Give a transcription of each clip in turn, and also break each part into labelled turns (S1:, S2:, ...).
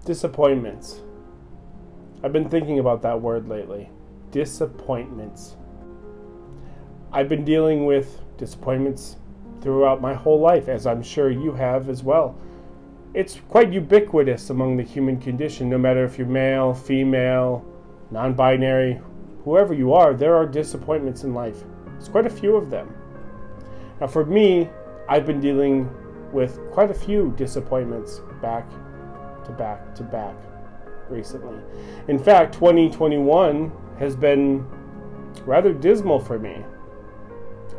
S1: Disappointments. I've been thinking about that word lately. Disappointments. I've been dealing with disappointments throughout my whole life, as I'm sure you have as well. It's quite ubiquitous among the human condition, no matter if you're male, female, non-binary, whoever you are, there are disappointments in life. There's quite a few of them. Now for me, I've been dealing with quite a few disappointments back to back to back recently. In fact, 2021 has been rather dismal for me.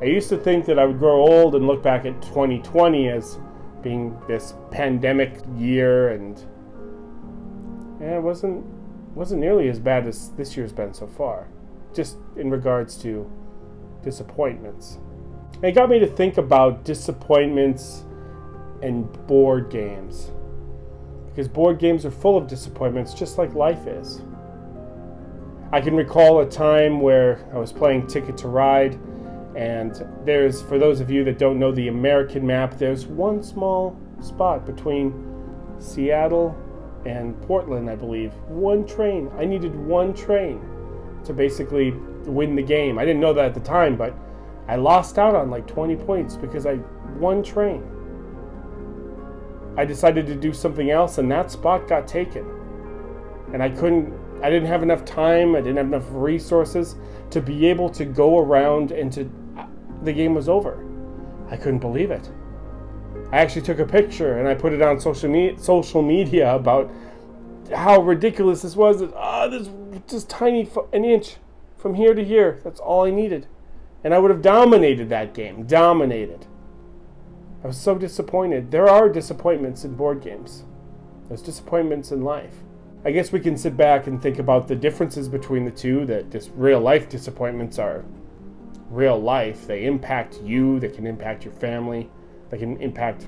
S1: I used to think that I would grow old and look back at 2020 as being this pandemic year, and it wasn't nearly as bad as this year's been so far, just in regards to disappointments. And it got me to think about disappointments and board games, because board games are full of disappointments just like life is. I can recall a time where I was playing Ticket to Ride, and there's, for those of you that don't know the American map, there's one small spot between Seattle and Portland, I believe. One train. I needed one train to basically win the game. I didn't know that at the time, but I lost out on like 20 points because one train. I decided to do something else, and that spot got taken. And I didn't have enough time, I didn't have enough resources to be able to go around the game was over. I couldn't believe it. I actually took a picture and I put it on social media about how ridiculous this was. This just tiny an inch from here to here. That's all I needed. And I would have dominated that game. Dominated. I was so disappointed. There are disappointments in board games. There's disappointments in life. I guess we can sit back and think about the differences between the two, that just real life disappointments are real life. They impact you, they can impact your family, they can impact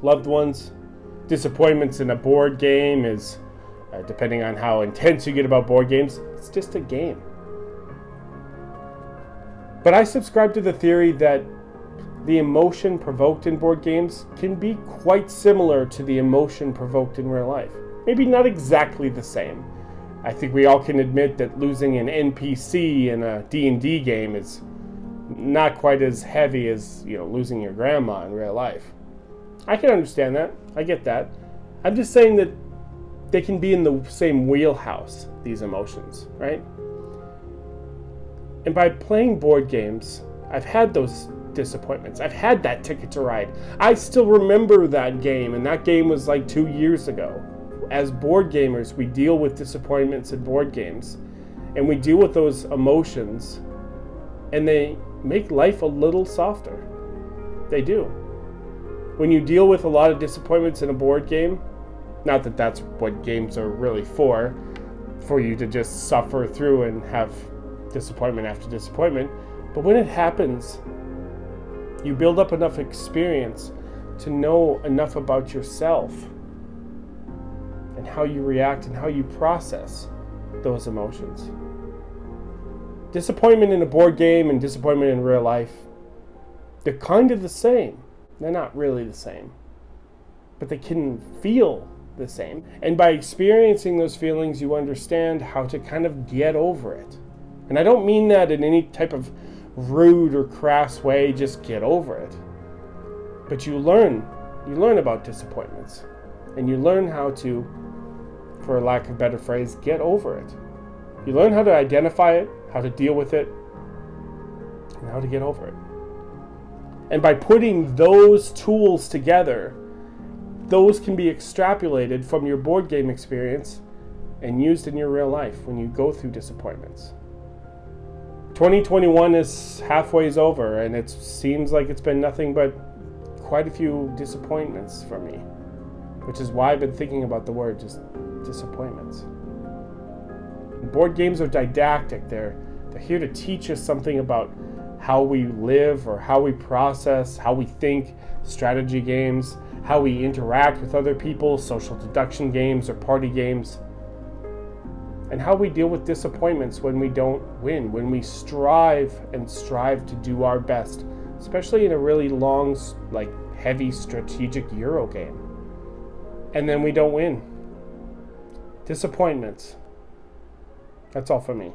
S1: loved ones. Disappointments in a board game is, depending on how intense you get about board games, it's just a game. But I subscribe to the theory that the emotion provoked in board games can be quite similar to the emotion provoked in real life. Maybe not exactly the same. I think we all can admit that losing an NPC in a D&D game is not quite as heavy as, losing your grandma in real life. I can understand that. I get that. I'm just saying that they can be in the same wheelhouse, these emotions, right? And by playing board games, I've had those disappointments. I've had that Ticket to Ride. I still remember that game, and that game was like 2 years ago. As board gamers, we deal with disappointments in board games, and we deal with those emotions, and they make life a little softer. They do. When you deal with a lot of disappointments in a board game, not that that's what games are really for you to just suffer through and have disappointment after disappointment, but when it happens, you build up enough experience to know enough about yourself and how you react and how you process those emotions. Disappointment in a board game and disappointment in real life, they're kind of the same. They're not really the same, but they can feel the same. And by experiencing those feelings, you understand how to kind of get over it. And I don't mean that in any type of rude or crass way, just get over it. But you learn about disappointments, and you learn how to, for lack of a better phrase, get over it. You learn how to identify it, how to deal with it, and how to get over it. And by putting those tools together, those can be extrapolated from your board game experience and used in your real life when you go through disappointments. 2021 is halfway over, and it seems like it's been nothing but quite a few disappointments for me, which is why I've been thinking about the word just disappointments. Board games are didactic. They're here to teach us something about how we live or how we process, how we think. Strategy games, how we interact with other people, social deduction games or party games, and how we deal with disappointments when we don't win, when we strive to do our best, especially in a really long, heavy strategic Euro game. And then we don't win. Disappointments. That's all for me.